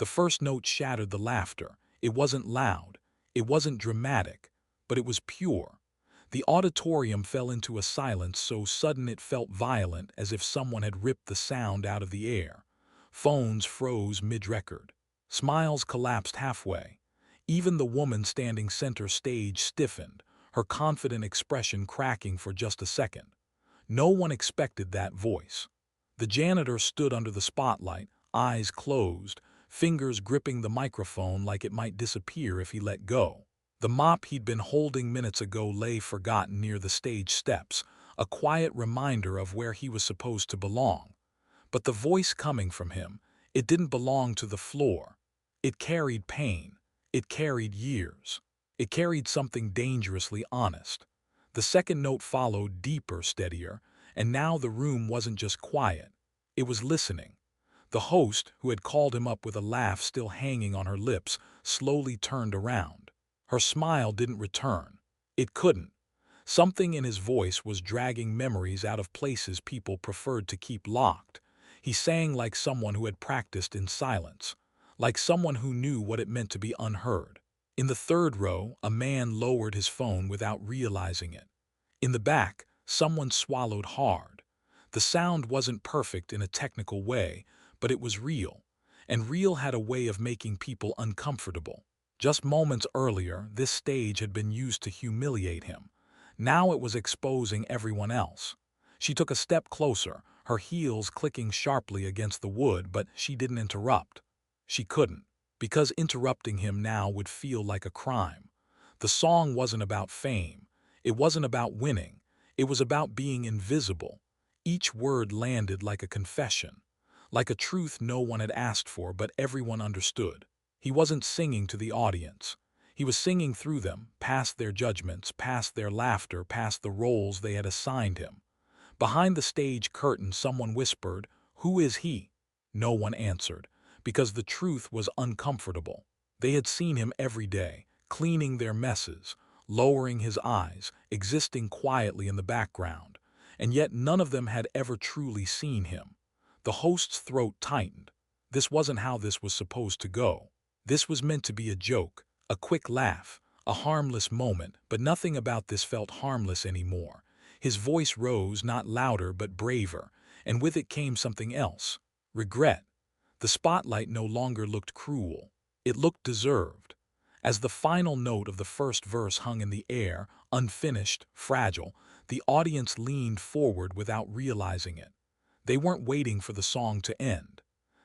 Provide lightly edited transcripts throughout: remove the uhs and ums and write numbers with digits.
The first note shattered the laughter. It wasn't loud. It wasn't dramatic. But it was pure. The auditorium fell into a silence so sudden it felt violent, as if someone had ripped the sound out of the air. Phones froze mid-record. Smiles collapsed halfway. Even the woman standing center stage stiffened, her confident expression cracking for just a second. No one expected that voice. The janitor stood under the spotlight, eyes closed, fingers gripping the microphone like it might disappear if he let go. The mop he'd been holding minutes ago lay forgotten near the stage steps, a quiet reminder of where he was supposed to belong. But the voice coming from him, it didn't belong to the floor. It carried pain. It carried years. It carried something dangerously honest. The second note followed, deeper, steadier, and now the room wasn't just quiet. It was listening. The host, who had called him up with a laugh still hanging on her lips, slowly turned around. Her smile didn't return. It couldn't. Something in his voice was dragging memories out of places people preferred to keep locked. He sang like someone who had practiced in silence, like someone who knew what it meant to be unheard. In the third row, a man lowered his phone without realizing it. In the back, someone swallowed hard. The sound wasn't perfect in a technical way, but it was real, and real had a way of making people uncomfortable. Just moments earlier, this stage had been used to humiliate him. Now it was exposing everyone else. She took a step closer, her heels clicking sharply against the wood, but she didn't interrupt. She couldn't, because interrupting him now would feel like a crime. The song wasn't about fame. It wasn't about winning. It was about being invisible. Each word landed like a confession, like a truth no one had asked for but everyone understood. He wasn't singing to the audience. He was singing through them, past their judgments, past their laughter, past the roles they had assigned him. Behind the stage curtain, someone whispered, "Who is he?" No one answered, because the truth was uncomfortable. They had seen him every day, cleaning their messes, lowering his eyes, existing quietly in the background, and yet none of them had ever truly seen him. The host's throat tightened. This wasn't how this was supposed to go. This was meant to be a joke, a quick laugh, a harmless moment, but nothing about this felt harmless anymore. His voice rose, not louder but braver, and with it came something else: regret. The spotlight no longer looked cruel. It looked deserved. As the final note of the first verse hung in the air, unfinished, fragile, the audience leaned forward without realizing it. They weren't waiting for the song to end.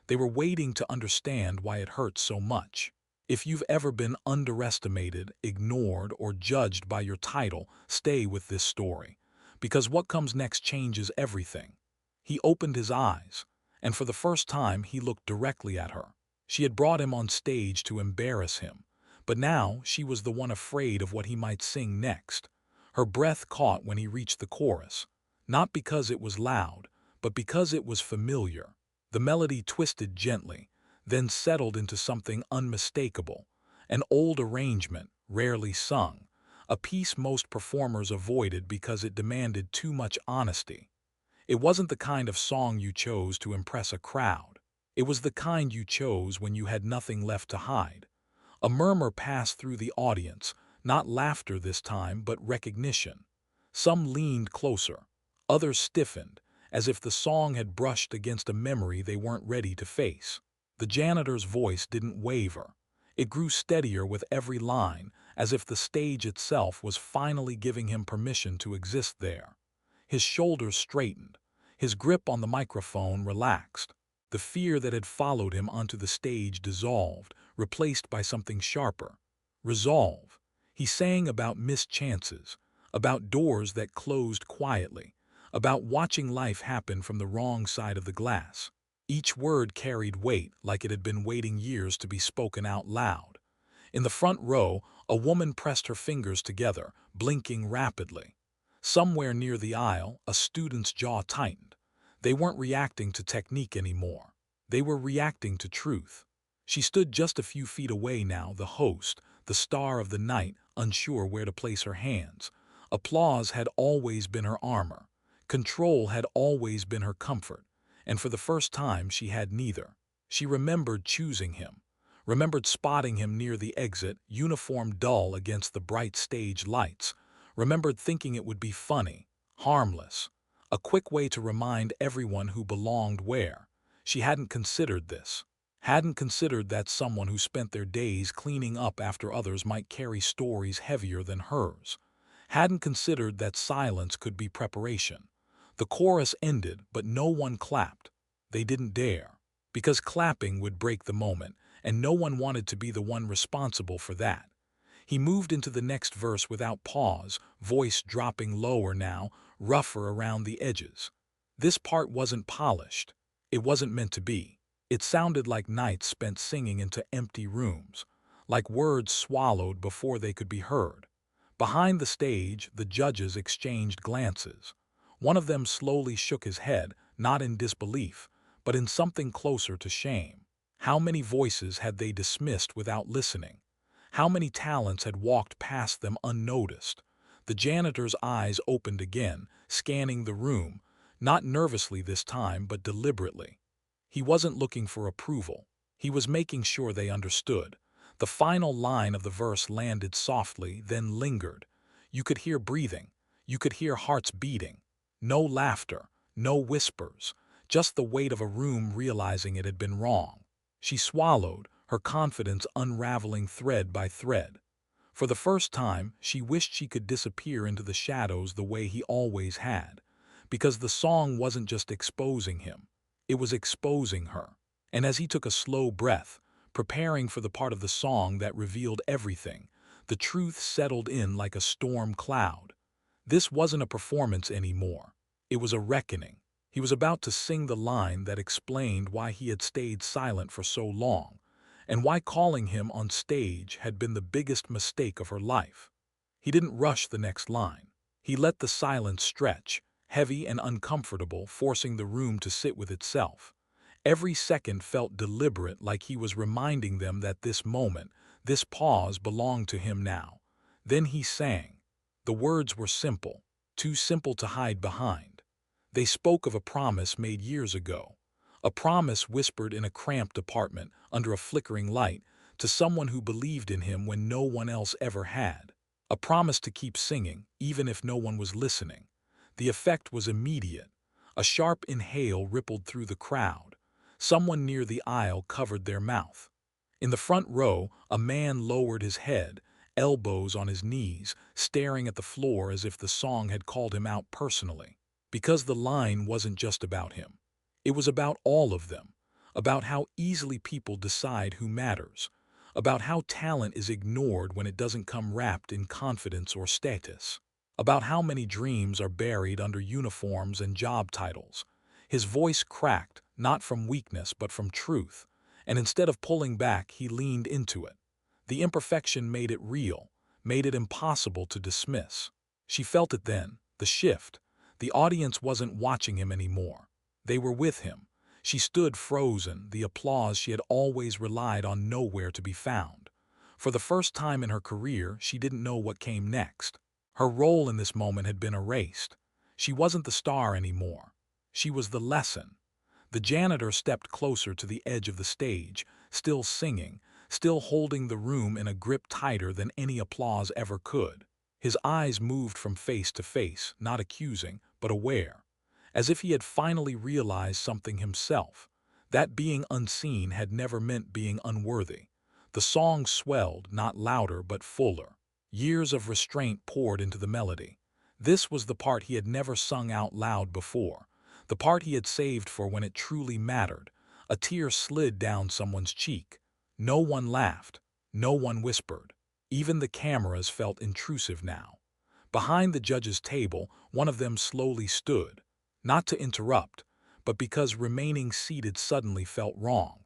They were waiting to understand why it hurt so much. If you've ever been underestimated, ignored, or judged by your title, stay with this story, because what comes next changes everything. He opened his eyes, and for the first time he looked directly at her. She had brought him on stage to embarrass him, but now she was the one afraid of what he might sing next. Her breath caught when he reached the chorus, not because it was loud, but because it was familiar. The melody twisted gently, then settled into something unmistakable, an old arrangement, rarely sung, a piece most performers avoided because it demanded too much honesty. It wasn't the kind of song you chose to impress a crowd. It was the kind you chose when you had nothing left to hide. A murmur passed through the audience, not laughter this time, but recognition. Some leaned closer, others stiffened, as if the song had brushed against a memory they weren't ready to face. The janitor's voice didn't waver. It grew steadier with every line, as if the stage itself was finally giving him permission to exist there. His shoulders straightened. His grip on the microphone relaxed. The fear that had followed him onto the stage dissolved, replaced by something sharper: resolve. He sang about missed chances, about doors that closed quietly, about watching life happen from the wrong side of the glass. Each word carried weight, like it had been waiting years to be spoken out loud. In the front row, a woman pressed her fingers together, blinking rapidly. Somewhere near the aisle, a student's jaw tightened. They weren't reacting to technique anymore. They were reacting to truth. She stood just a few feet away now, the host, the star of the night, unsure where to place her hands. Applause had always been her armor. Control had always been her comfort. And for the first time she had neither. She remembered choosing him, remembered spotting him near the exit, uniform dull against the bright stage lights, remembered thinking it would be funny, harmless, a quick way to remind everyone who belonged where. She hadn't considered this. Hadn't considered that someone who spent their days cleaning up after others might carry stories heavier than hers. Hadn't considered that silence could be preparation. The chorus ended, but no one clapped. They didn't dare, because clapping would break the moment, and no one wanted to be the one responsible for that. He moved into the next verse without pause, voice dropping lower now, rougher around the edges. This part wasn't polished. It wasn't meant to be. It sounded like nights spent singing into empty rooms, like words swallowed before they could be heard. Behind the stage, the judges exchanged glances. One of them slowly shook his head, not in disbelief, but in something closer to shame. How many voices had they dismissed without listening? How many talents had walked past them unnoticed? The janitor's eyes opened again, scanning the room, not nervously this time, but deliberately. He wasn't looking for approval. He was making sure they understood. The final line of the verse landed softly, then lingered. You could hear breathing. You could hear hearts beating. No laughter, no whispers, just the weight of a room realizing it had been wrong. She swallowed, her confidence unraveling thread by thread. For the first time, she wished she could disappear into the shadows the way he always had, because the song wasn't just exposing him, it was exposing her. And as he took a slow breath, preparing for the part of the song that revealed everything, the truth settled in like a storm cloud. This wasn't a performance anymore. It was a reckoning. He was about to sing the line that explained why he had stayed silent for so long, and why calling him on stage had been the biggest mistake of her life. He didn't rush the next line. He let the silence stretch, heavy and uncomfortable, forcing the room to sit with itself. Every second felt deliberate, like he was reminding them that this moment, this pause belonged to him now. Then he sang. The words were simple, too simple to hide behind. They spoke of a promise made years ago, a promise whispered in a cramped apartment under a flickering light to someone who believed in him when no one else ever had. A promise to keep singing, even if no one was listening. The effect was immediate. A sharp inhale rippled through the crowd. Someone near the aisle covered their mouth. In the front row, a man lowered his head, elbows on his knees, staring at the floor as if the song had called him out personally. Because the line wasn't just about him. It was about all of them, about how easily people decide who matters, about how talent is ignored when it doesn't come wrapped in confidence or status, about how many dreams are buried under uniforms and job titles. His voice cracked, not from weakness but from truth, and instead of pulling back, he leaned into it. The imperfection made it real, made it impossible to dismiss. She felt it then, the shift. The audience wasn't watching him anymore. They were with him. She stood frozen, the applause she had always relied on nowhere to be found. For the first time in her career, she didn't know what came next. Her role in this moment had been erased. She wasn't the star anymore. She was the lesson. The janitor stepped closer to the edge of the stage, still singing, still holding the room in a grip tighter than any applause ever could. His eyes moved from face to face, not accusing, but aware, as if he had finally realized something himself, that being unseen had never meant being unworthy. The song swelled, not louder but fuller. Years of restraint poured into the melody. This was the part he had never sung out loud before, the part he had saved for when it truly mattered. A tear slid down someone's cheek. No one laughed. No one whispered. Even the cameras felt intrusive now. Behind the judge's table, one of them slowly stood, not to interrupt, but because remaining seated suddenly felt wrong.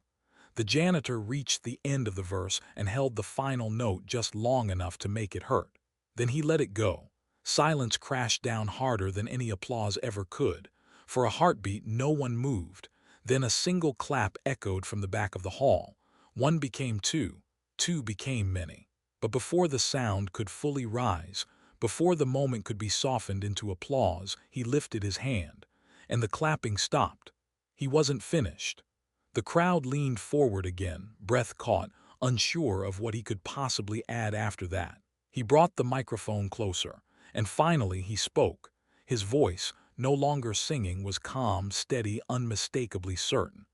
The janitor reached the end of the verse and held the final note just long enough to make it hurt. Then he let it go. Silence crashed down harder than any applause ever could. For a heartbeat, no one moved. Then a single clap echoed from the back of the hall. One became two. Two became many. But before the sound could fully rise, before the moment could be softened into applause, he lifted his hand, and the clapping stopped. He wasn't finished. The crowd leaned forward again, breath caught, unsure of what he could possibly add after that. He brought the microphone closer, and finally he spoke. His voice, no longer singing, was calm, steady, unmistakably certain.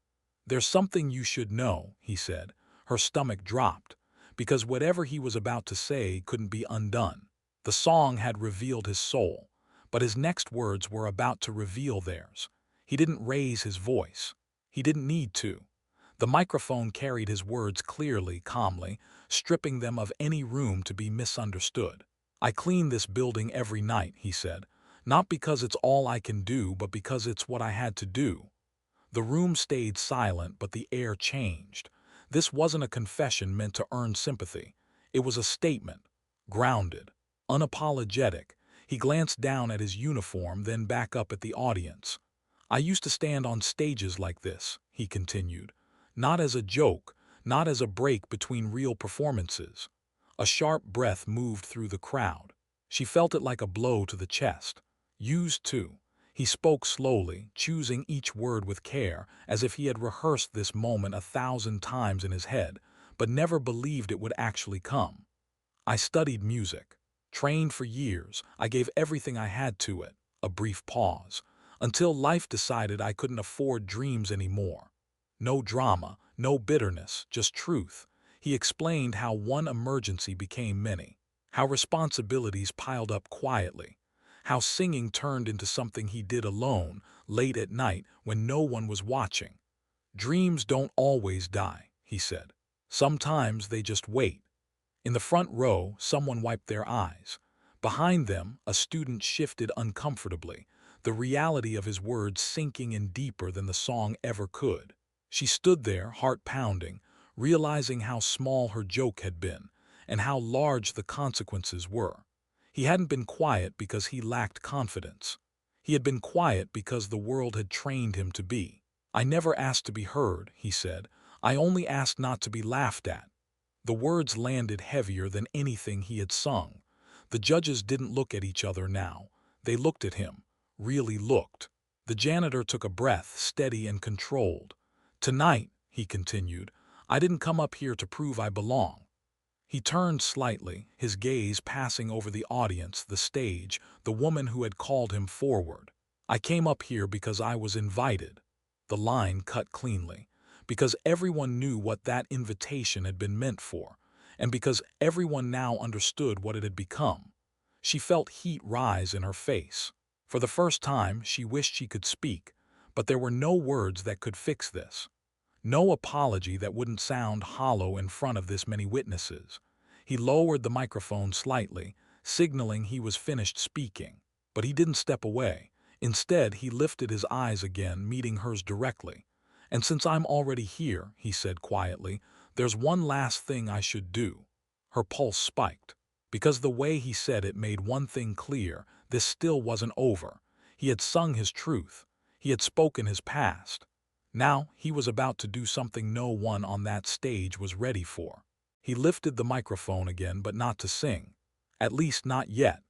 "There's something you should know," he said. Her stomach dropped, because whatever he was about to say couldn't be undone. The song had revealed his soul, but his next words were about to reveal theirs. He didn't raise his voice. He didn't need to. The microphone carried his words clearly, calmly, stripping them of any room to be misunderstood. "I clean this building every night," he said, "not because it's all I can do, but because it's what I had to do." The room stayed silent, but the air changed. This wasn't a confession meant to earn sympathy. It was a statement, grounded, unapologetic. He glanced down at his uniform, then back up at the audience. "I used to stand on stages like this," he continued. "Not as a joke, not as a break between real performances." A sharp breath moved through the crowd. She felt it like a blow to the chest. "Used to." He spoke slowly, choosing each word with care, as if he had rehearsed this moment 1,000 times in his head, but never believed it would actually come. "I studied music. Trained for years. I gave everything I had to it." A brief pause. "Until life decided I couldn't afford dreams anymore." No drama, no bitterness, just truth. He explained how one emergency became many, how responsibilities piled up quietly, how singing turned into something he did alone, late at night when no one was watching. "Dreams don't always die," he said. "Sometimes they just wait." In the front row, someone wiped their eyes. Behind them, a student shifted uncomfortably, the reality of his words sinking in deeper than the song ever could. She stood there, heart pounding, realizing how small her joke had been, and how large the consequences were. He hadn't been quiet because he lacked confidence. He had been quiet because the world had trained him to be. "I never asked to be heard," he said. "I only asked not to be laughed at." The words landed heavier than anything he had sung. The judges didn't look at each other now. They looked at him, really looked. The janitor took a breath, steady and controlled. "Tonight," he continued, "I didn't come up here to prove I belong." He turned slightly, his gaze passing over the audience, the stage, the woman who had called him forward. "I came up here because I was invited." The line cut cleanly. Because everyone knew what that invitation had been meant for, and because everyone now understood what it had become. She felt heat rise in her face. For the first time, she wished she could speak, but there were no words that could fix this. No apology that wouldn't sound hollow in front of this many witnesses. He lowered the microphone slightly, signaling he was finished speaking. But he didn't step away. Instead, he lifted his eyes again, meeting hers directly. "And since I'm already here," he said quietly, "there's one last thing I should do." Her pulse spiked. Because the way he said it made one thing clear: this still wasn't over. He had sung his truth. He had spoken his past. Now he was about to do something no one on that stage was ready for. He lifted the microphone again, but not to sing. At least not yet.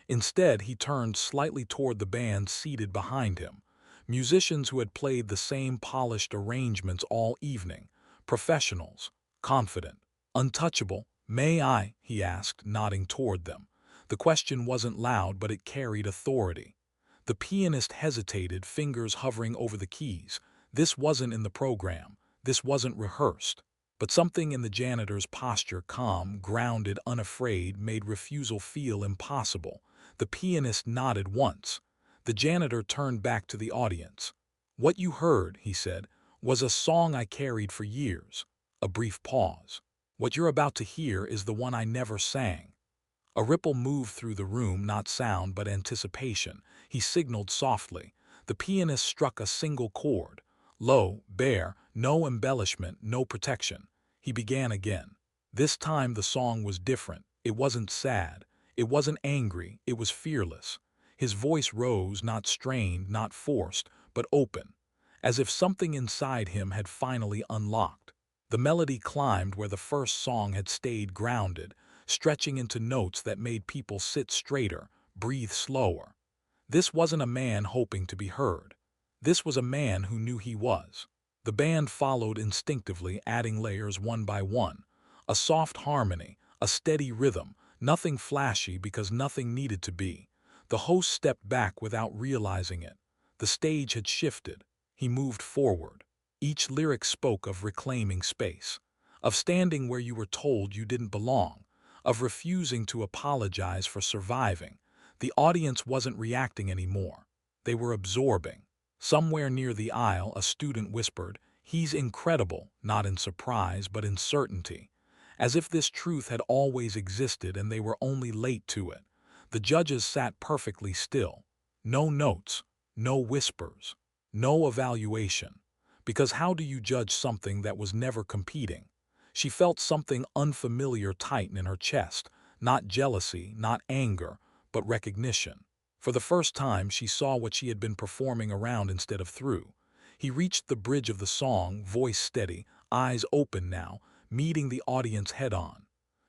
Instead, he turned slightly toward the band seated behind him. Musicians who had played the same polished arrangements all evening. Professionals. Confident. Untouchable. "May I?" he asked, nodding toward them. The question wasn't loud, but it carried authority. The pianist hesitated, fingers hovering over the keys. This wasn't in the program. This wasn't rehearsed. But something in the janitor's posture, calm, grounded, unafraid, made refusal feel impossible. The pianist nodded once. The janitor turned back to the audience. "What you heard," he said, "was a song I carried for years." A brief pause. "What you're about to hear is the one I never sang." A ripple moved through the room, not sound but anticipation. He signaled softly. The pianist struck a single chord. Low, bare, no embellishment, no protection. He began again. This time the song was different. It wasn't sad. It wasn't angry. It was fearless. His voice rose, not strained, not forced, but open, as if something inside him had finally unlocked. The melody climbed where the first song had stayed grounded, stretching into notes that made people sit straighter, breathe slower. This wasn't a man hoping to be heard. This was a man who knew he was. The band followed instinctively, adding layers one by one. A soft harmony, a steady rhythm, nothing flashy because nothing needed to be. The host stepped back without realizing it. The stage had shifted. He moved forward. Each lyric spoke of reclaiming space, of standing where you were told you didn't belong, of refusing to apologize for surviving. The audience wasn't reacting anymore. They were absorbing. Somewhere near the aisle, a student whispered, "He's incredible," not in surprise, but in certainty, as if this truth had always existed and they were only late to it. The judges sat perfectly still. No notes, no whispers, no evaluation. Because how do you judge something that was never competing? She felt something unfamiliar tighten in her chest, not jealousy, not anger, but recognition. For the first time, she saw what she had been performing around instead of through. He reached the bridge of the song, voice steady, eyes open now, meeting the audience head-on.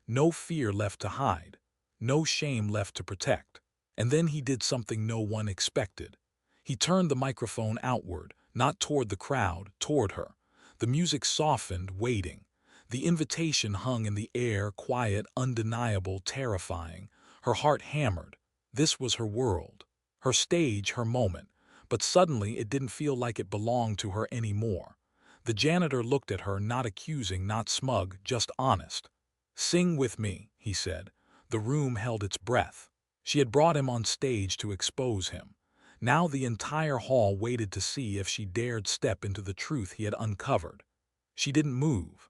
No fear left to hide, no shame left to protect. And then he did something no one expected. He turned the microphone outward, not toward the crowd, toward her. The music softened, waiting. The invitation hung in the air, quiet, undeniable, terrifying. Her heart hammered. This was her world, her stage, her moment. But suddenly it didn't feel like it belonged to her anymore. The janitor looked at her, not accusing, not smug, just honest. "Sing with me," he said. The room held its breath. She had brought him on stage to expose him. Now the entire hall waited to see if she dared step into the truth he had uncovered. She didn't move.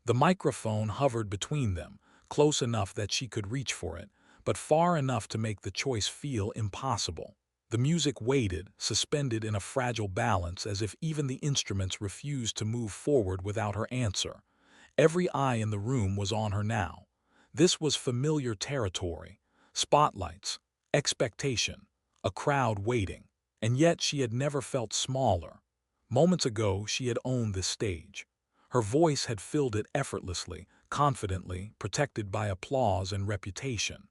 The microphone hovered between them, close enough that she could reach for it, but far enough to make the choice feel impossible. The music waited, suspended in a fragile balance, as if even the instruments refused to move forward without her answer. Every eye in the room was on her now. This was familiar territory. Spotlights, expectation, a crowd waiting. And yet she had never felt smaller. Moments ago, she had owned this stage. Her voice had filled it effortlessly, confidently, protected by applause and reputation.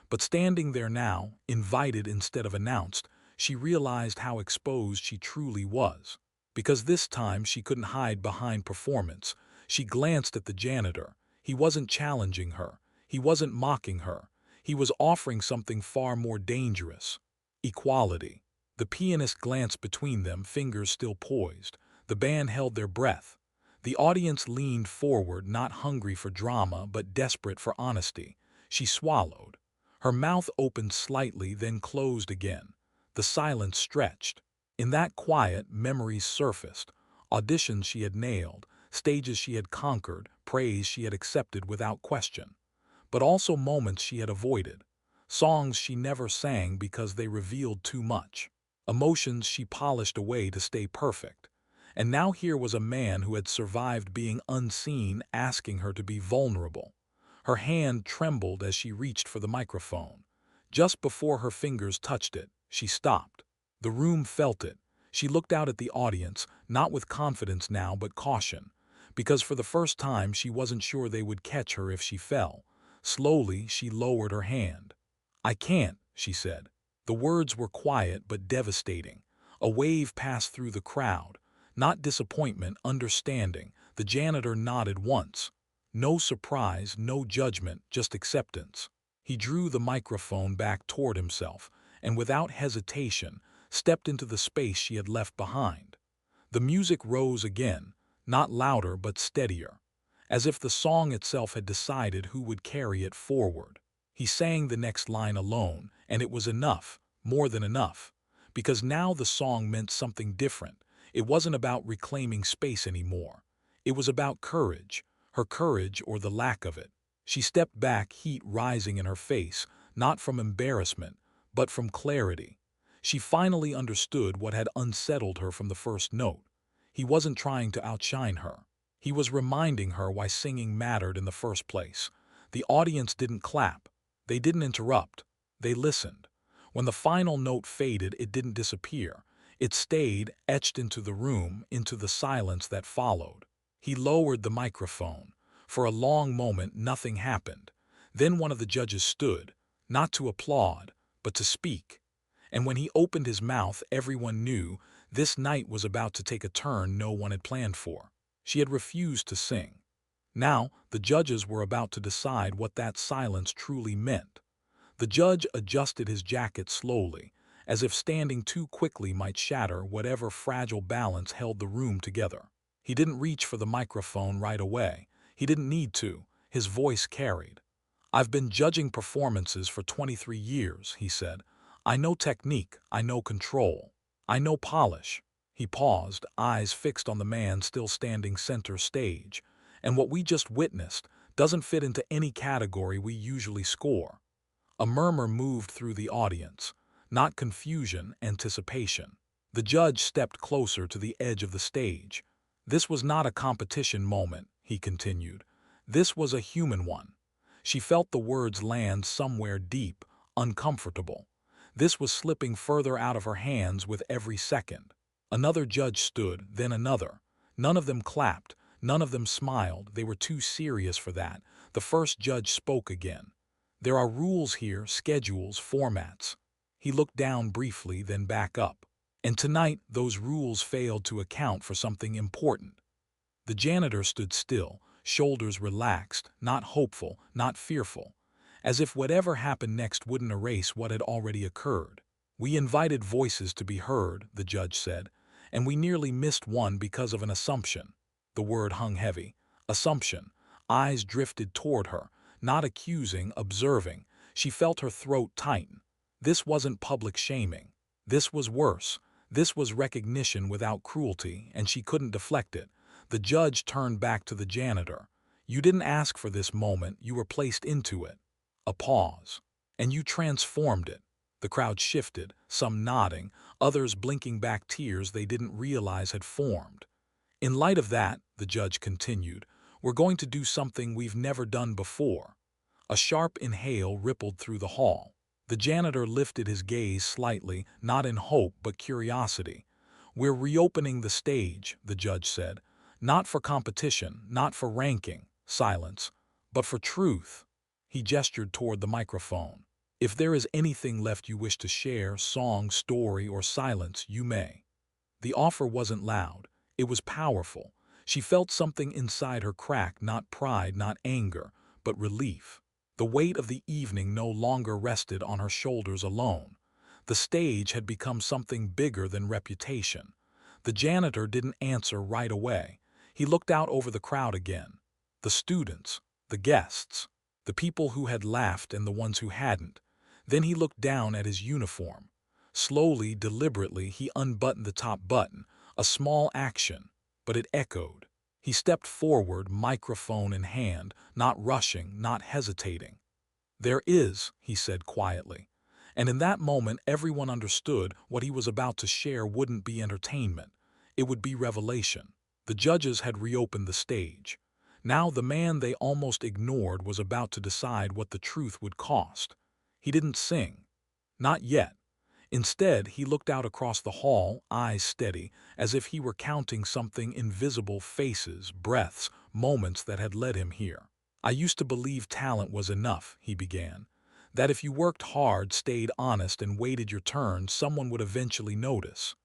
But standing there now, invited instead of announced, she realized how exposed she truly was. Because this time she couldn't hide behind performance. She glanced at the janitor. He wasn't challenging her. He wasn't mocking her. He was offering something far more dangerous. Equality. The pianist glanced between them, fingers still poised. The band held their breath. The audience leaned forward, not hungry for drama, but desperate for honesty. She swallowed. Her mouth opened slightly, then closed again. The silence stretched. In that quiet, memories surfaced. Auditions she had nailed, stages she had conquered, praise she had accepted without question. But also moments she had avoided. Songs she never sang because they revealed too much. Emotions she polished away to stay perfect. And now here was a man who had survived being unseen, asking her to be vulnerable. Her hand trembled as she reached for the microphone. Just before her fingers touched it, she stopped. The room felt it. She looked out at the audience, not with confidence now, but caution. Because for the first time she wasn't sure they would catch her if she fell. Slowly, she lowered her hand. "I can't," she said. The words were quiet but devastating. A wave passed through the crowd. Not disappointment, understanding. The janitor nodded once. No surprise, no judgment, just acceptance. He drew the microphone back toward himself, and without hesitation, stepped into the space she had left behind. The music rose again, not louder but steadier, as if the song itself had decided who would carry it forward. He sang the next line alone, and it was enough, more than enough, because now the song meant something different. It wasn't about reclaiming space anymore. It was about courage, her courage or the lack of it. She stepped back, heat rising in her face, not from embarrassment, but from clarity. She finally understood what had unsettled her from the first note. He wasn't trying to outshine her. He was reminding her why singing mattered in the first place. The audience didn't clap. They didn't interrupt. They listened. When the final note faded, it didn't disappear. It stayed, etched into the room, into the silence that followed. He lowered the microphone. For a long moment, nothing happened. Then one of the judges stood, not to applaud, but to speak. And when he opened his mouth, everyone knew this night was about to take a turn no one had planned for. She had refused to sing. Now, the judges were about to decide what that silence truly meant. The judge adjusted his jacket slowly, as if standing too quickly might shatter whatever fragile balance held the room together. He didn't reach for the microphone right away. He didn't need to. His voice carried. "I've been judging performances for 23 years," he said. "I know technique, I know control, I know polish." He paused, eyes fixed on the man still standing center stage. "And what we just witnessed doesn't fit into any category we usually score." A murmur moved through the audience, not confusion, anticipation. The judge stepped closer to the edge of the stage. "This was not a competition moment," he continued. "This was a human one." She felt the words land somewhere deep, uncomfortable. This was slipping further out of her hands with every second. Another judge stood, then another. None of them clapped, none of them smiled. They were too serious for that. The first judge spoke again. "There are rules here, schedules, formats." He looked down briefly, then back up. "And tonight, those rules failed to account for something important." The janitor stood still, shoulders relaxed, not hopeful, not fearful, as if whatever happened next wouldn't erase what had already occurred. "We invited voices to be heard," the judge said, "and we nearly missed one because of an assumption." The word hung heavy. Assumption. Eyes drifted toward her, not accusing, observing. She felt her throat tighten. This wasn't public shaming. This was worse. This was recognition without cruelty, and she couldn't deflect it. The judge turned back to the janitor. "You didn't ask for this moment, you were placed into it." A pause. "And you transformed it." The crowd shifted, some nodding, others blinking back tears they didn't realize had formed. "In light of that," the judge continued, "we're going to do something we've never done before." A sharp inhale rippled through the hall. The janitor lifted his gaze slightly, not in hope but curiosity. "We're reopening the stage," the judge said. "Not for competition, not for ranking," silence, "but for truth." He gestured toward the microphone. "If there is anything left you wish to share, song, story, or silence, you may." The offer wasn't loud. It was powerful. She felt something inside her crack, not pride, not anger, but relief. The weight of the evening no longer rested on her shoulders alone. The stage had become something bigger than reputation. The janitor didn't answer right away. He looked out over the crowd again. The students, the guests, the people who had laughed and the ones who hadn't. Then he looked down at his uniform. Slowly, deliberately, he unbuttoned the top button, a small action, but it echoed. He stepped forward, microphone in hand, not rushing, not hesitating. "There is," he said quietly. And in that moment, everyone understood what he was about to share wouldn't be entertainment. It would be revelation. The judges had reopened the stage. Now the man they almost ignored was about to decide what the truth would cost. He didn't sing. Not yet. Instead, he looked out across the hall, eyes steady, as if he were counting something invisible: faces, breaths, moments that had led him here. "I used to believe talent was enough," he began. "That if you worked hard, stayed honest, and waited your turn, someone would eventually notice."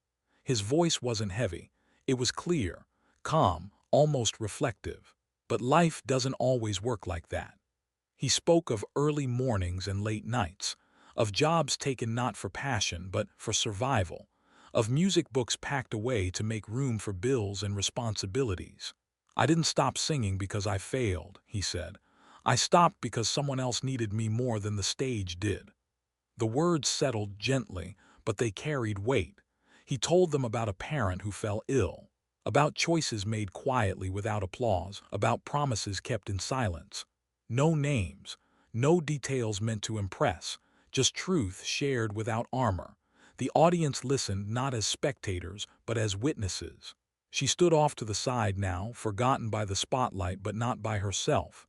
His voice wasn't heavy. It was clear, calm, almost reflective. "But life doesn't always work like that." He spoke of early mornings and late nights, of jobs taken not for passion but for survival, of music books packed away to make room for bills and responsibilities. "I didn't stop singing because I failed," he said. "I stopped because someone else needed me more than the stage did." The words settled gently, but they carried weight. He told them about a parent who fell ill, about choices made quietly without applause, about promises kept in silence. No names, no details meant to impress, just truth shared without armor. The audience listened not as spectators, but as witnesses. She stood off to the side now, forgotten by the spotlight but not by herself.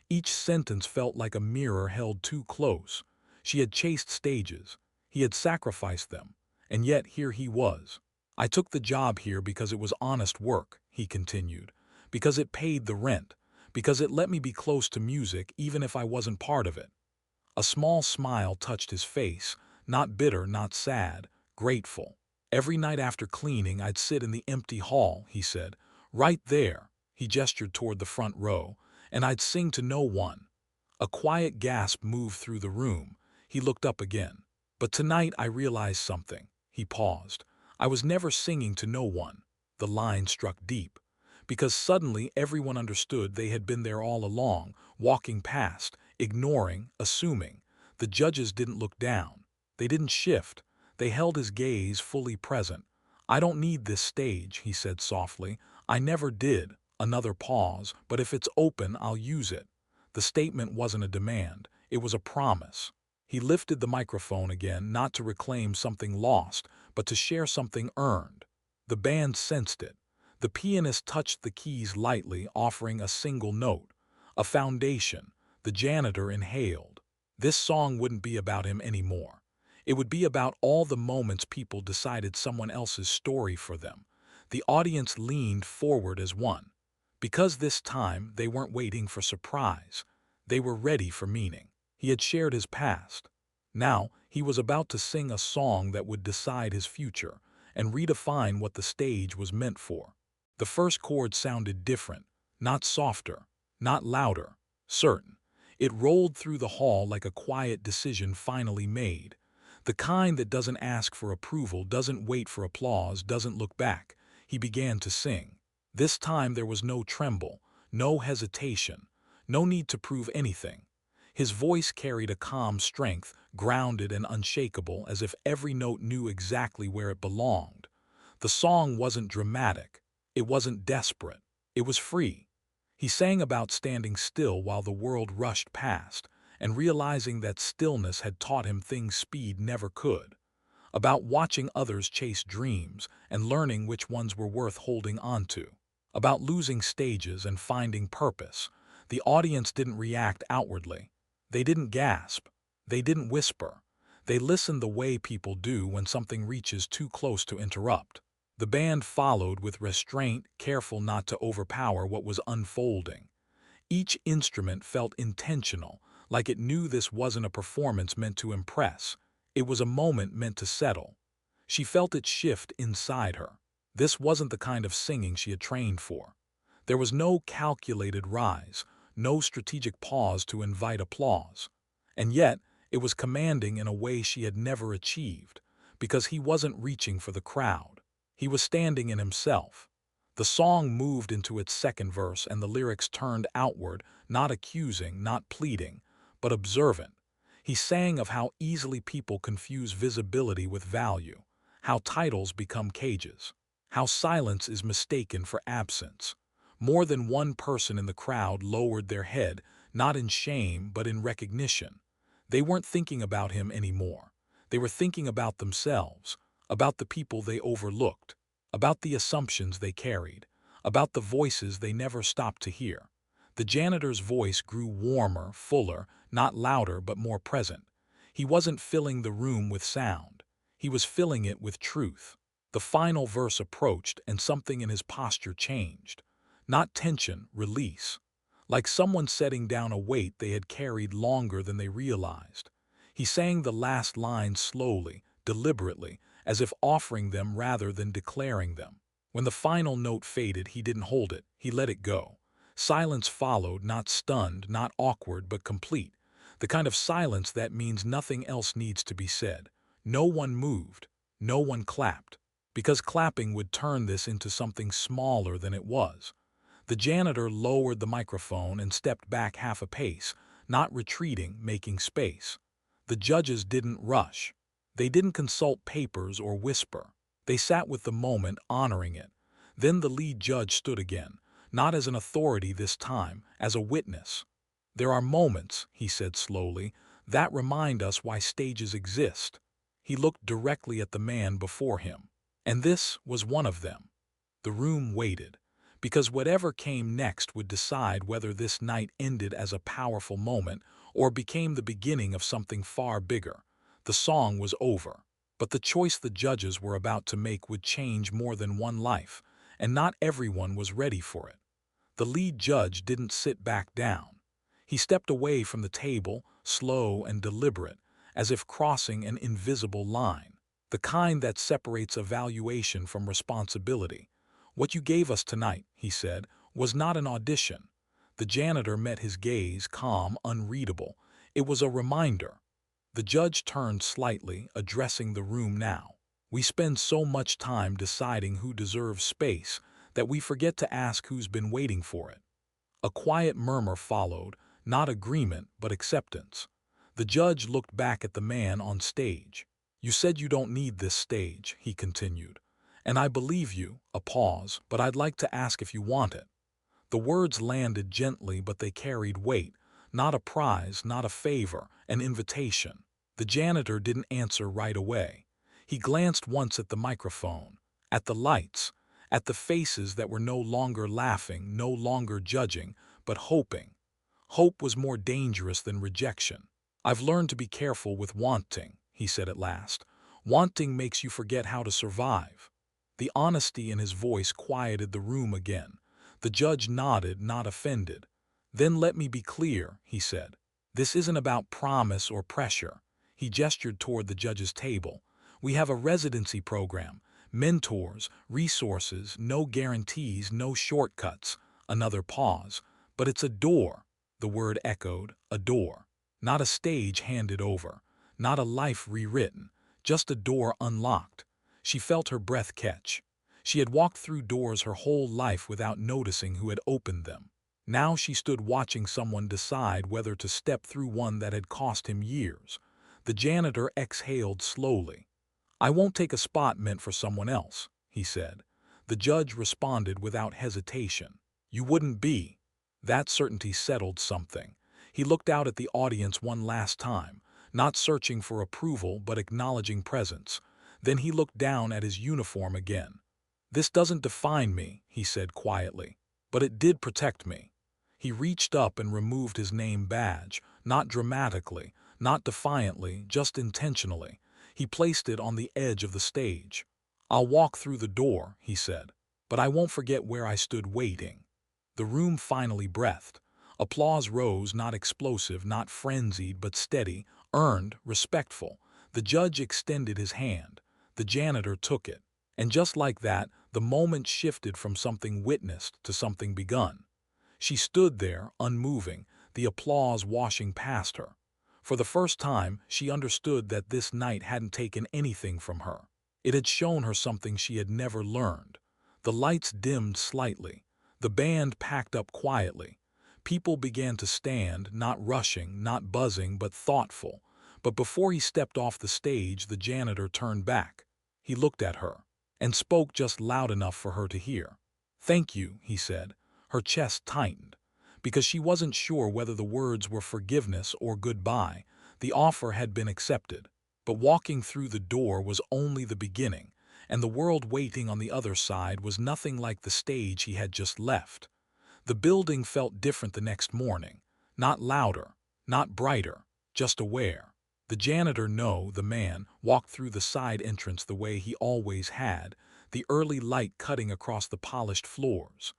Each sentence felt like a mirror held too close. She had chased stages. He had sacrificed them. And yet here he was. "I took the job here because it was honest work," he continued. "Because it paid the rent. Because it let me be close to music even if I wasn't part of it." A small smile touched his face, not bitter, not sad, grateful. "Every night after cleaning, I'd sit in the empty hall," he said. "Right there." He gestured toward the front row. and I'd sing to no one. A quiet gasp moved through the room. He looked up again. But tonight I realized something. He paused. I was never singing to no one. The line struck deep. Because suddenly everyone understood they had been there all along, walking past, ignoring, assuming. The judges didn't look down. They didn't shift. They held his gaze fully present. "I don't need this stage," he said softly. "I never did." Another pause. "But if it's open, I'll use it." The statement wasn't a demand. It was a promise. He lifted the microphone again, not to reclaim something lost, but to share something earned. The band sensed it. The pianist touched the keys lightly, offering a single note. A foundation. The janitor inhaled. This song wouldn't be about him anymore. It would be about all the moments people decided someone else's story for them. The audience leaned forward as one. Because this time they weren't waiting for surprise. They were ready for meaning. He had shared his past. Now he was about to sing a song that would decide his future and redefine what the stage was meant for. The first chord sounded different, not softer, not louder, certain. It rolled through the hall like a quiet decision finally made. The kind that doesn't ask for approval, doesn't wait for applause, doesn't look back. He began to sing. This time there was no tremble, no hesitation, no need to prove anything. His voice carried a calm strength, grounded and unshakable, as if every note knew exactly where it belonged. The song wasn't dramatic. It wasn't desperate. It was free. He sang about standing still while the world rushed past, and realizing that stillness had taught him things speed never could. About watching others chase dreams and learning which ones were worth holding onto. About losing stages and finding purpose. The audience didn't react outwardly. They didn't gasp. They didn't whisper. They listened the way people do when something reaches too close to interrupt. The band followed with restraint, careful not to overpower what was unfolding. Each instrument felt intentional, like it knew this wasn't a performance meant to impress. It was a moment meant to settle. She felt it shift inside her. This wasn't the kind of singing she had trained for. There was no calculated rise, no strategic pause to invite applause. And yet, it was commanding in a way she had never achieved, because he wasn't reaching for the crowd. He was standing in himself. The song moved into its second verse, and the lyrics turned outward, not accusing, not pleading, but observant. He sang of how easily people confuse visibility with value, how titles become cages, how silence is mistaken for absence. More than one person in the crowd lowered their head, not in shame but in recognition. They weren't thinking about him anymore. They were thinking about themselves, about the people they overlooked, about the assumptions they carried, about the voices they never stopped to hear. The janitor's voice grew warmer, fuller, not louder but more present. He wasn't filling the room with sound. He was filling it with truth. The final verse approached, and something in his posture changed. Not tension, release. Like someone setting down a weight they had carried longer than they realized. He sang the last lines slowly, deliberately, as if offering them rather than declaring them. When the final note faded, he didn't hold it, he let it go. Silence followed, not stunned, not awkward, but complete. The kind of silence that means nothing else needs to be said. No one moved. No one clapped. Because clapping would turn this into something smaller than it was. The janitor lowered the microphone and stepped back half a pace, not retreating, making space. The judges didn't rush. They didn't consult papers or whisper. They sat with the moment, honoring it. Then the lead judge stood again, not as an authority this time, as a witness. "There are moments," he said slowly, "that remind us why stages exist." He looked directly at the man before him. And this was one of them. The room waited, because whatever came next would decide whether this night ended as a powerful moment or became the beginning of something far bigger. The song was over, but the choice the judges were about to make would change more than one life, and not everyone was ready for it. The lead judge didn't sit back down. He stepped away from the table, slow and deliberate, as if crossing an invisible line, the kind that separates evaluation from responsibility. "What you gave us tonight," he said, "was not an audition. The janitor met his gaze, calm, unreadable. It was a reminder. The judge turned slightly, addressing the room now. We spend so much time deciding who deserves space that we forget to ask who's been waiting for it. A quiet murmur followed, not agreement but acceptance. The judge looked back at the man on stage. "You said you don't need this stage," he continued. "And I believe you," a pause, "but I'd like to ask if you want it." The words landed gently, but they carried weight. Not a prize, not a favor, an invitation. The janitor didn't answer right away. He glanced once at the microphone, at the lights, at the faces that were no longer laughing, no longer judging, but hoping. Hope was more dangerous than rejection. "I've learned to be careful with wanting," he said at last. "Wanting makes you forget how to survive." The honesty in his voice quieted the room again. The judge nodded, not offended. "Then let me be clear," he said. "This isn't about promise or pressure." He gestured toward the judge's table. "We have a residency program, mentors, resources, no guarantees, no shortcuts." Another pause. "But it's a door." The word echoed, a door. Not a stage handed over, not a life rewritten, just a door unlocked. She felt her breath catch. She had walked through doors her whole life without noticing who had opened them. Now she stood watching someone decide whether to step through one that had cost him years. The janitor exhaled slowly. "I won't take a spot meant for someone else," he said. The judge responded without hesitation. "You wouldn't be." That certainty settled something. He looked out at the audience one last time, not searching for approval but acknowledging presence. Then he looked down at his uniform again. "This doesn't define me," he said quietly, "but it did protect me." He reached up and removed his name badge, not dramatically, not defiantly, just intentionally. He placed it on the edge of the stage. "I'll walk through the door," he said, "but I won't forget where I stood waiting." The room finally breathed. Applause rose, not explosive, not frenzied, but steady, earned, respectful. The judge extended his hand. The janitor took it. And just like that, the moment shifted from something witnessed to something begun. She stood there, unmoving, the applause washing past her. For the first time, she understood that this night hadn't taken anything from her. It had shown her something she had never learned. The lights dimmed slightly. The band packed up quietly. People began to stand, not rushing, not buzzing, but thoughtful. But before he stepped off the stage, the janitor turned back. He looked at her and spoke just loud enough for her to hear. "Thank you," he said. Her chest tightened. Because she wasn't sure whether the words were forgiveness or goodbye. The offer had been accepted. But walking through the door was only the beginning, and the world waiting on the other side was nothing like the stage he had just left. The building felt different the next morning. Not louder, not brighter, just aware. The janitor, no, the man, walked through the side entrance the way he always had, the early light cutting across the polished floors.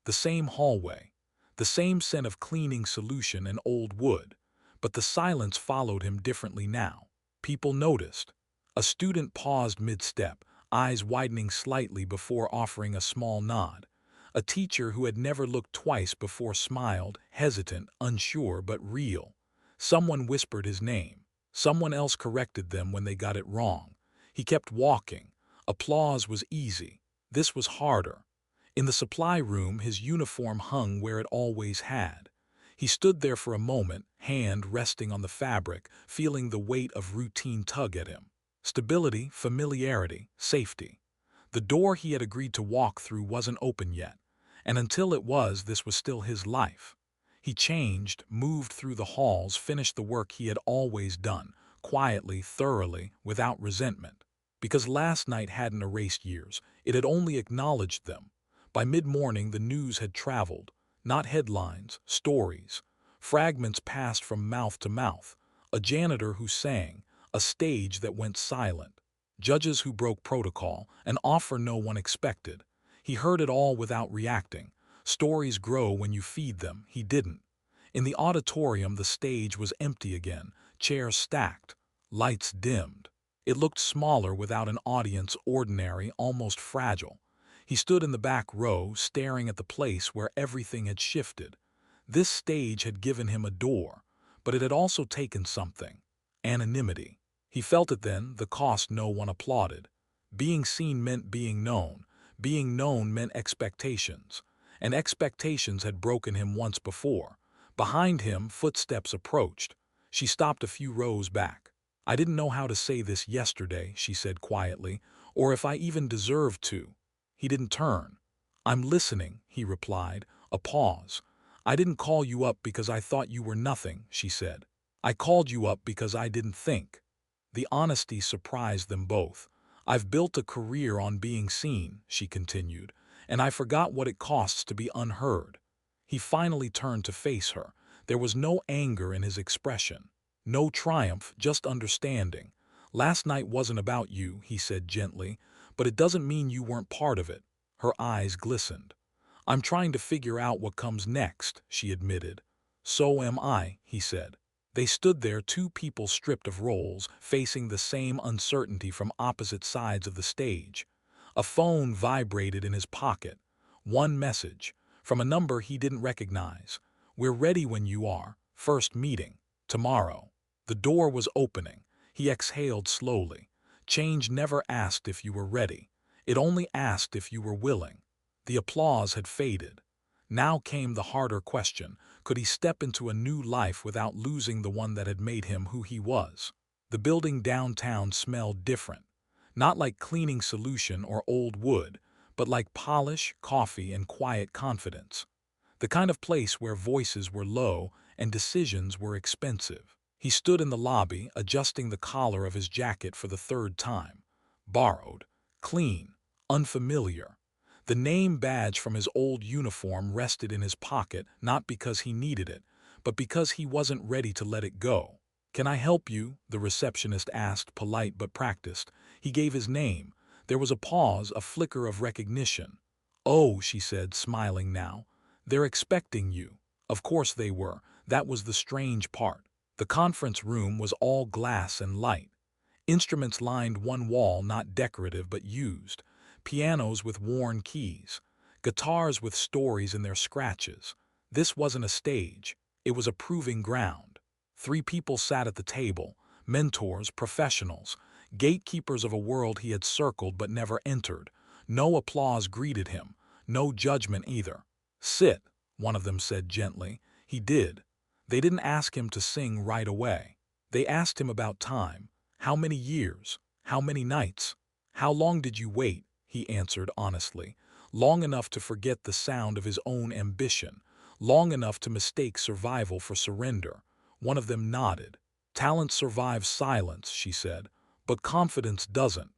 The same hallway, the same scent of cleaning solution and old wood, but the silence followed him differently now. People noticed. A student paused mid-step, eyes widening slightly before offering a small nod. A teacher who had never looked twice before smiled, hesitant, unsure, but real. Someone whispered his name. Someone else corrected them when they got it wrong. He kept walking. Applause was easy. This was harder. In the supply room, his uniform hung where it always had. He stood there for a moment, hand resting on the fabric, feeling the weight of routine tug at him. Stability, familiarity, safety. The door he had agreed to walk through wasn't open yet, and until it was, this was still his life. He changed, moved through the halls, finished the work he had always done, quietly, thoroughly, without resentment. Because last night hadn't erased years, it had only acknowledged them. By mid-morning, the news had traveled. Not headlines, stories. Fragments passed from mouth to mouth. A janitor who sang, a stage that went silent. Judges who broke protocol, an offer no one expected. He heard it all without reacting. Stories grow when you feed them. He didn't. In the auditorium, the stage was empty again, chairs stacked, lights dimmed. It looked smaller without an audience, ordinary, almost fragile. He stood in the back row, staring at the place where everything had shifted. This stage had given him a door, but it had also taken something: anonymity. He felt it then, the cost no one applauded. Being seen meant being known. Being known meant expectations. And expectations had broken him once before. Behind him, footsteps approached. She stopped a few rows back. "I didn't know how to say this yesterday," she said quietly, "or if I even deserved to." He didn't turn. "I'm listening," he replied. A pause. "I didn't call you up because I thought you were nothing," she said. "I called you up because I didn't think." The honesty surprised them both. "I've built a career on being seen," she continued, "and I forgot what it costs to be unheard." He finally turned to face her. There was no anger in his expression, no triumph, just understanding. "Last night wasn't about you," he said gently, "but it doesn't mean you weren't part of it." Her eyes glistened. "I'm trying to figure out what comes next," she admitted. "So am I," he said. They stood there, two people stripped of roles, facing the same uncertainty from opposite sides of the stage. A phone vibrated in his pocket. One message, from a number he didn't recognize. "We're ready when you are. First meeting. Tomorrow." The door was opening. He exhaled slowly. Change never asked if you were ready. It only asked if you were willing. The applause had faded. Now came the harder question: could he step into a new life without losing the one that had made him who he was? The building downtown smelled different. Not like cleaning solution or old wood, but like polish, coffee, and quiet confidence. The kind of place where voices were low and decisions were expensive. He stood in the lobby, adjusting the collar of his jacket for the third time. Borrowed. Clean. Unfamiliar. The name badge from his old uniform rested in his pocket, not because he needed it, but because he wasn't ready to let it go. "Can I help you?" the receptionist asked, polite but practiced. He gave his name. There was a pause, a flicker of recognition. "Oh," she said, smiling now. "They're expecting you." Of course they were. That was the strange part. The conference room was all glass and light. Instruments lined one wall, not decorative but used. Pianos with worn keys. Guitars with stories in their scratches. This wasn't a stage. It was a proving ground. Three people sat at the table: mentors, professionals, gatekeepers of a world he had circled but never entered. No applause greeted him. No judgment either. "Sit," one of them said gently. He did. They didn't ask him to sing right away. They asked him about time. How many years? How many nights? "How long did you wait?" he answered honestly. "Long enough to forget the sound of his own ambition. Long enough to mistake survival for surrender." One of them nodded. "Talent survives silence," she said, "but confidence doesn't."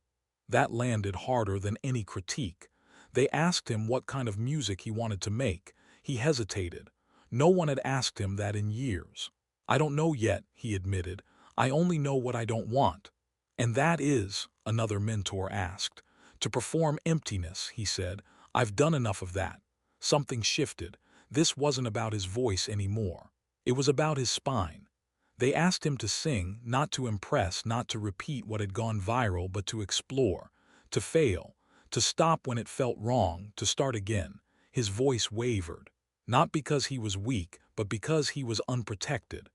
That landed harder than any critique. They asked him what kind of music he wanted to make. He hesitated. No one had asked him that in years. "I don't know yet," he admitted. "I only know what I don't want." "And that is?" another mentor asked. "To perform emptiness," he said. "I've done enough of that." Something shifted. This wasn't about his voice anymore. It was about his spine. They asked him to sing, not to impress, not to repeat what had gone viral, but to explore, to fail, to stop when it felt wrong, to start again. His voice wavered. Not because he was weak, but because he was unprotected.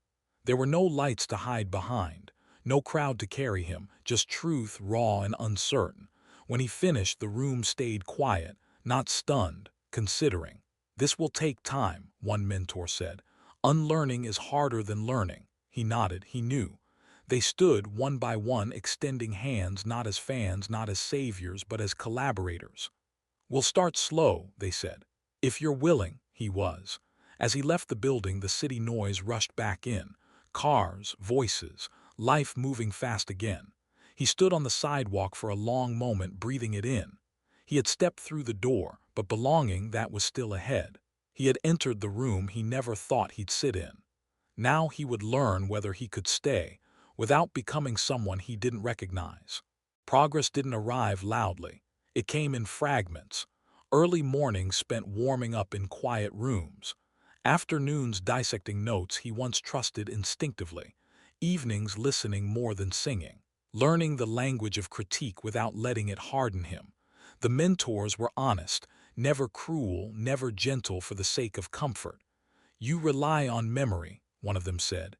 There were no lights to hide behind, no crowd to carry him, just truth, raw and uncertain. When he finished, the room stayed quiet, not stunned, considering. "This will take time," one mentor said. "Unlearning is harder than learning." He nodded. He knew. They stood one by one, extending hands, not as fans, not as saviors, but as collaborators. "We'll start slow," they said. "If you're willing." He was. As he left the building, the city noise rushed back in. Cars, voices, life moving fast again. He stood on the sidewalk for a long moment, breathing it in. He had stepped through the door, but belonging, that was still ahead. He had entered the room he never thought he'd sit in. Now he would learn whether he could stay, without becoming someone he didn't recognize. Progress didn't arrive loudly. It came in fragments. Early mornings spent warming up in quiet rooms. Afternoons dissecting notes he once trusted instinctively. Evenings listening more than singing. Learning the language of critique without letting it harden him. The mentors were honest, never cruel, never gentle for the sake of comfort. "You rely on memory," one of them said.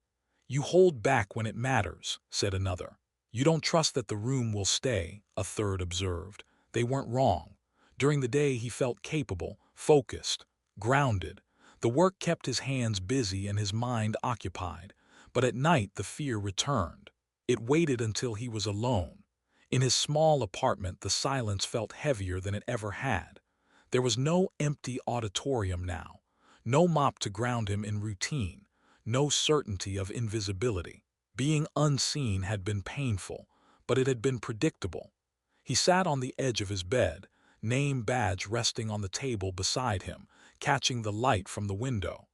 "You hold back when it matters," said another. "You don't trust that the room will stay," a third observed. They weren't wrong. During the day he felt capable, focused, grounded. The work kept his hands busy and his mind occupied. But at night the fear returned. It waited until he was alone. In his small apartment the silence felt heavier than it ever had. There was no empty auditorium now, no mop to ground him in routine, no certainty of invisibility. Being unseen had been painful, but it had been predictable. He sat on the edge of his bed, name badge resting on the table beside him, catching the light from the window.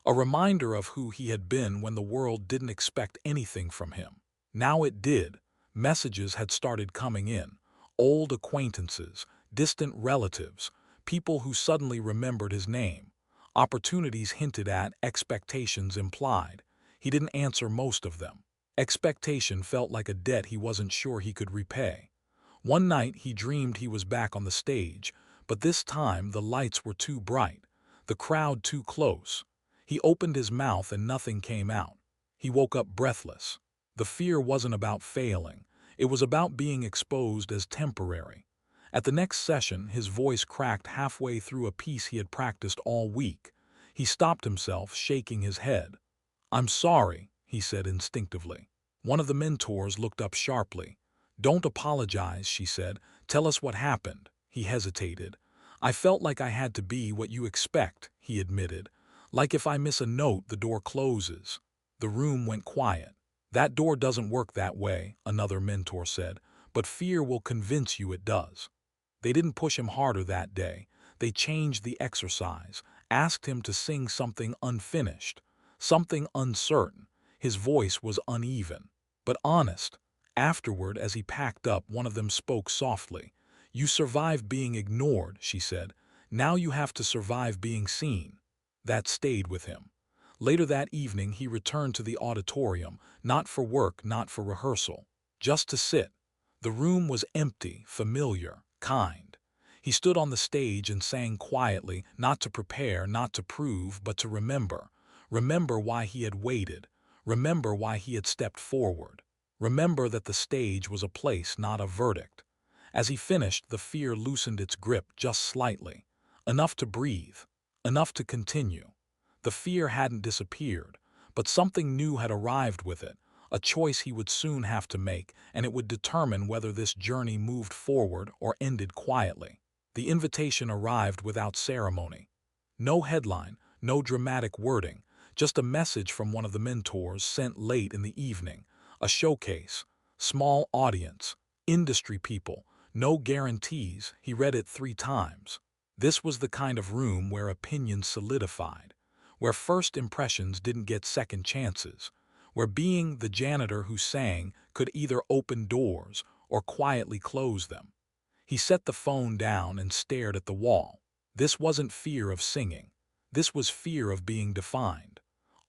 A reminder of who he had been when the world didn't expect anything from him. Now it did. Messages had started coming in. Old acquaintances, distant relatives, people who suddenly remembered his name. Opportunities hinted at, expectations implied. He didn't answer most of them. Expectation felt like a debt he wasn't sure he could repay. One night he dreamed he was back on the stage, but this time the lights were too bright, the crowd too close. He opened his mouth and nothing came out. He woke up breathless. The fear wasn't about failing. It was about being exposed as temporary. At the next session, his voice cracked halfway through a piece he had practiced all week. He stopped himself, shaking his head. "I'm sorry," he said instinctively. One of the mentors looked up sharply. "Don't apologize," she said. "Tell us what happened." He hesitated. "I felt like I had to be what you expect," he admitted. "Like if I miss a note, the door closes." The room went quiet. "That door doesn't work that way," another mentor said, "but fear will convince you it does." They didn't push him harder that day. They changed the exercise, asked him to sing something unfinished, something uncertain. His voice was uneven, but honest. Afterward, as he packed up, one of them spoke softly. "You survived being ignored," she said. "Now you have to survive being seen." That stayed with him. Later that evening he returned to the auditorium, not for work, not for rehearsal, just to sit. The room was empty, familiar, kind. He stood on the stage and sang quietly, not to prepare, not to prove, but to remember. Remember why he had waited. Remember why he had stepped forward. Remember that the stage was a place, not a verdict. As he finished, the fear loosened its grip just slightly. Enough to breathe. Enough to continue. The fear hadn't disappeared, but something new had arrived with it, a choice he would soon have to make, and it would determine whether this journey moved forward or ended quietly. The invitation arrived without ceremony. No headline, no dramatic wording, just a message from one of the mentors sent late in the evening. A showcase, small audience, industry people, no guarantees. He read it 3 times. This was the kind of room where opinions solidified, where first impressions didn't get second chances, where being the janitor who sang could either open doors or quietly close them. He set the phone down and stared at the wall. This wasn't fear of singing. This was fear of being defined.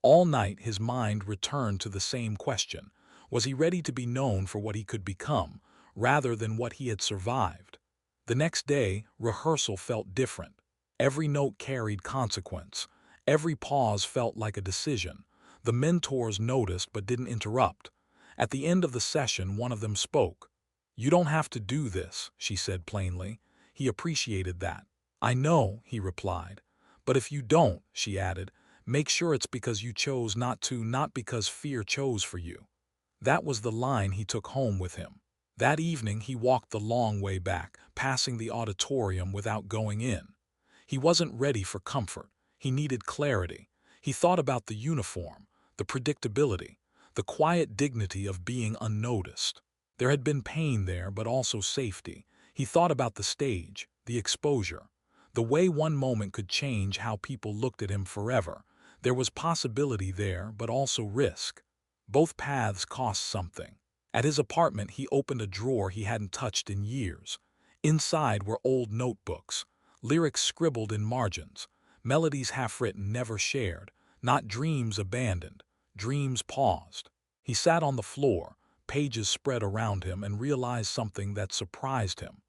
All night his mind returned to the same question. Was he ready to be known for what he could become, rather than what he had survived? The next day, rehearsal felt different. Every note carried consequence. Every pause felt like a decision. The mentors noticed but didn't interrupt. At the end of the session, one of them spoke. "You don't have to do this," she said plainly. He appreciated that. "I know," he replied. "But if you don't," she added, "make sure it's because you chose not to, not because fear chose for you." That was the line he took home with him. That evening he walked the long way back, passing the auditorium without going in. He wasn't ready for comfort. He needed clarity. He thought about the uniform, the predictability, the quiet dignity of being unnoticed. There had been pain there, but also safety. He thought about the stage, the exposure, the way one moment could change how people looked at him forever. There was possibility there, but also risk. Both paths cost something. At his apartment, he opened a drawer he hadn't touched in years. Inside were old notebooks, lyrics scribbled in margins, melodies half-written, never shared, not dreams abandoned, dreams paused. He sat on the floor, pages spread around him, and realized something that surprised him.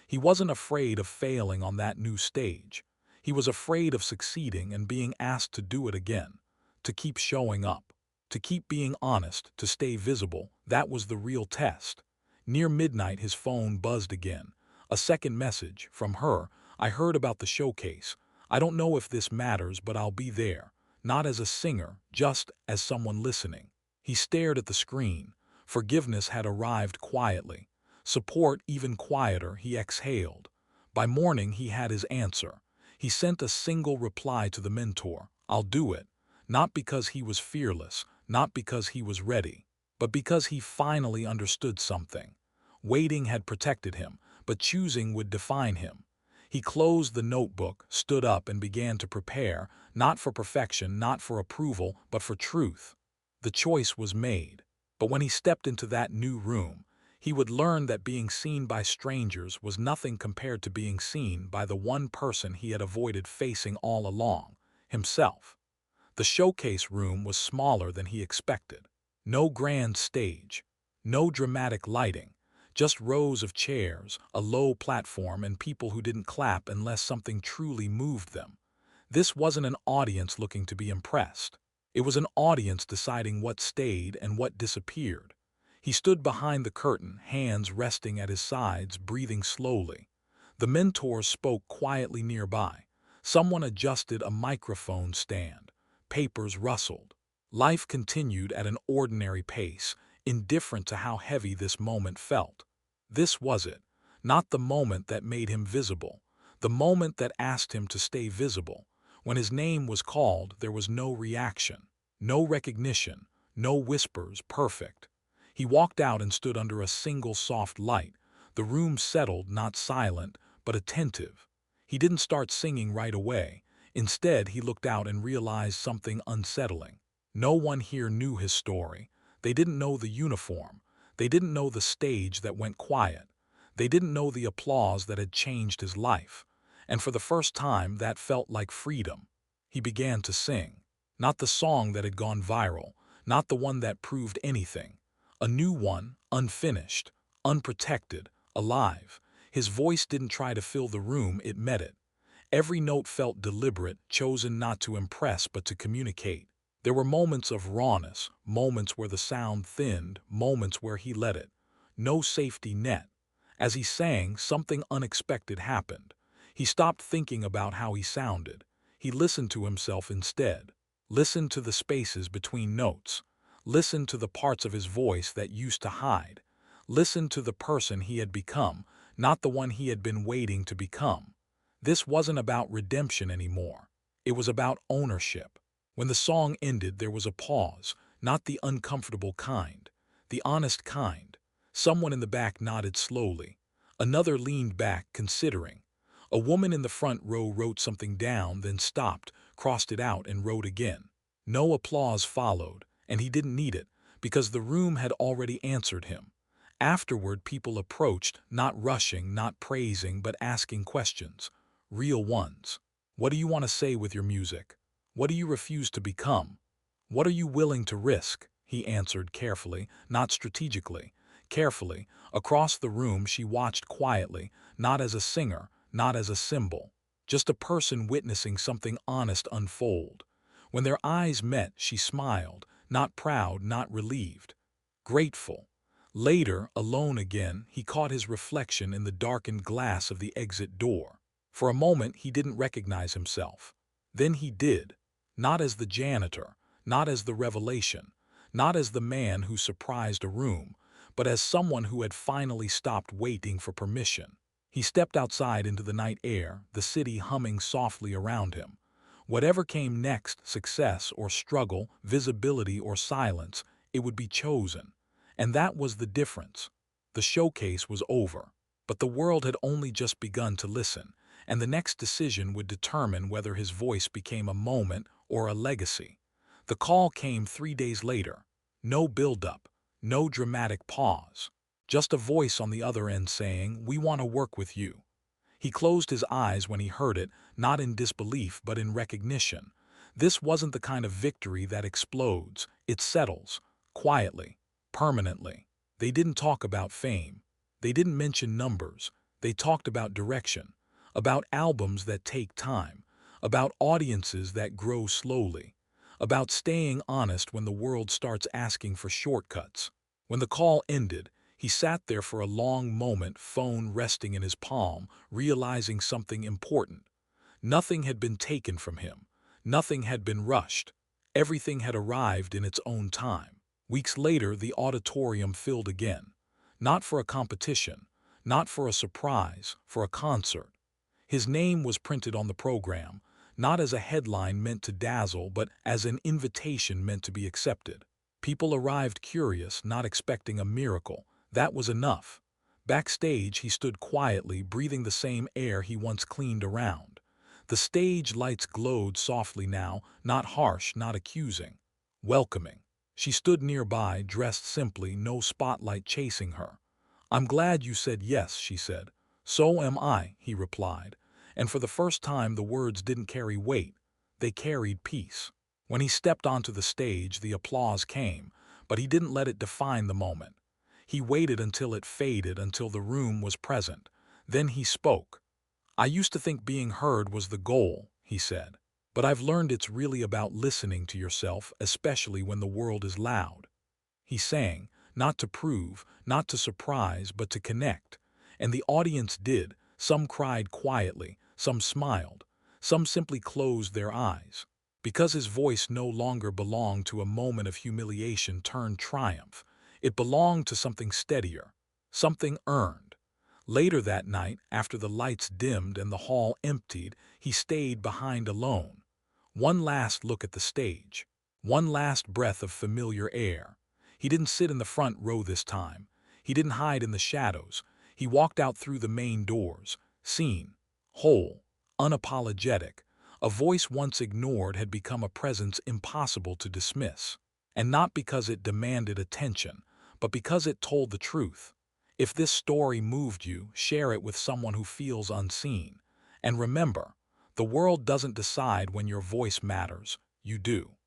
He wasn't afraid of failing on that new stage. He was afraid of succeeding and being asked to do it again, to keep showing up, to keep being honest, to stay visible. That was the real test. Near midnight, his phone buzzed again. A second message from her. I heard about the showcase. I don't know if this matters, but I'll be there. Not as a singer, just as someone listening. He stared at the screen. Forgiveness had arrived quietly. Support even quieter. He exhaled. By morning, he had his answer. He sent a single reply to the mentor. I'll do it. Not because he was fearless, not because he was ready, but because he finally understood something. Waiting had protected him, but choosing would define him. He closed the notebook, stood up, and began to prepare, not for perfection, not for approval, but for truth. The choice was made. But when he stepped into that new room, he would learn that being seen by strangers was nothing compared to being seen by the one person he had avoided facing all along, himself. The showcase room was smaller than he expected. No grand stage, no dramatic lighting, just rows of chairs, a low platform, and people who didn't clap unless something truly moved them. This wasn't an audience looking to be impressed. It was an audience deciding what stayed and what disappeared. He stood behind the curtain, hands resting at his sides, breathing slowly. The mentor spoke quietly nearby. Someone adjusted a microphone stand. Papers rustled. Life continued at an ordinary pace, indifferent to how heavy this moment felt. This was it, not the moment that made him visible, the moment that asked him to stay visible. When his name was called, there was no reaction, no recognition, no whispers. Perfect. He walked out and stood under a single soft light. The room settled, not silent, but attentive. He didn't start singing right away. Instead, he looked out and realized something unsettling. No one here knew his story. They didn't know the uniform. They didn't know the stage that went quiet. They didn't know the applause that had changed his life. And for the first time, that felt like freedom. He began to sing. Not the song that had gone viral, not the one that proved anything. A new one, unfinished, unprotected, alive. His voice didn't try to fill the room, it met it. Every note felt deliberate, chosen not to impress but to communicate. There were moments of rawness, moments where the sound thinned, moments where he let it. No safety net. As he sang, something unexpected happened. He stopped thinking about how he sounded. He listened to himself instead. Listened to the spaces between notes. Listened to the parts of his voice that used to hide. Listened to the person he had become, not the one he had been waiting to become. This wasn't about redemption anymore. It was about ownership. When the song ended, there was a pause, not the uncomfortable kind, the honest kind. Someone in the back nodded slowly. Another leaned back, considering. A woman in the front row wrote something down, then stopped, crossed it out, and wrote again. No applause followed, and he didn't need it, because the room had already answered him. Afterward, people approached, not rushing, not praising, but asking questions. Real ones. What do you want to say with your music? What do you refuse to become? What are you willing to risk? He answered carefully, not strategically. Carefully. Across the room, she watched quietly, not as a singer, not as a symbol, just a person witnessing something honest unfold. When their eyes met, she smiled, not proud, not relieved. Grateful. Later, alone again, he caught his reflection in the darkened glass of the exit door. For a moment, he didn't recognize himself. Then he did. Not as the janitor, not as the revelation, not as the man who surprised a room, but as someone who had finally stopped waiting for permission. He stepped outside into the night air, the city humming softly around him. Whatever came next, success or struggle, visibility or silence, it would be chosen. And that was the difference. The showcase was over, but the world had only just begun to listen, and the next decision would determine whether his voice became a moment or a legacy. The call came 3 days later. No build-up, no dramatic pause. Just a voice on the other end saying, "We want to work with you." He closed his eyes when he heard it, not in disbelief but in recognition. This wasn't the kind of victory that explodes, it settles, quietly, permanently. They didn't talk about fame. They didn't mention numbers. They talked about direction. About albums that take time, about audiences that grow slowly, about staying honest when the world starts asking for shortcuts. When the call ended, he sat there for a long moment, phone resting in his palm, realizing something important. Nothing had been taken from him. Nothing had been rushed. Everything had arrived in its own time. Weeks later, the auditorium filled again. Not for a competition, not for a surprise, for a concert. His name was printed on the program, not as a headline meant to dazzle, but as an invitation meant to be accepted. People arrived curious, not expecting a miracle. That was enough. Backstage, he stood quietly, breathing the same air he once cleaned around. The stage lights glowed softly now, not harsh, not accusing. Welcoming. She stood nearby, dressed simply, no spotlight chasing her. "I'm glad you said yes," she said. "So am I," he replied. And for the first time the words didn't carry weight, they carried peace. When he stepped onto the stage, the applause came, but he didn't let it define the moment. He waited until it faded, until the room was present. Then he spoke. "I used to think being heard was the goal," he said. "But I've learned it's really about listening to yourself, especially when the world is loud." He sang, not to prove, not to surprise, but to connect. And the audience did. Some cried quietly, some smiled, some simply closed their eyes. Because his voice no longer belonged to a moment of humiliation turned triumph. It belonged to something steadier, something earned. Later that night, after the lights dimmed and the hall emptied, he stayed behind alone. One last look at the stage. One last breath of familiar air. He didn't sit in the front row this time. He didn't hide in the shadows. He walked out through the main doors, seen, whole, unapologetic. A voice once ignored had become a presence impossible to dismiss. And not because it demanded attention, but because it told the truth. If this story moved you, share it with someone who feels unseen. And remember, the world doesn't decide when your voice matters. You do.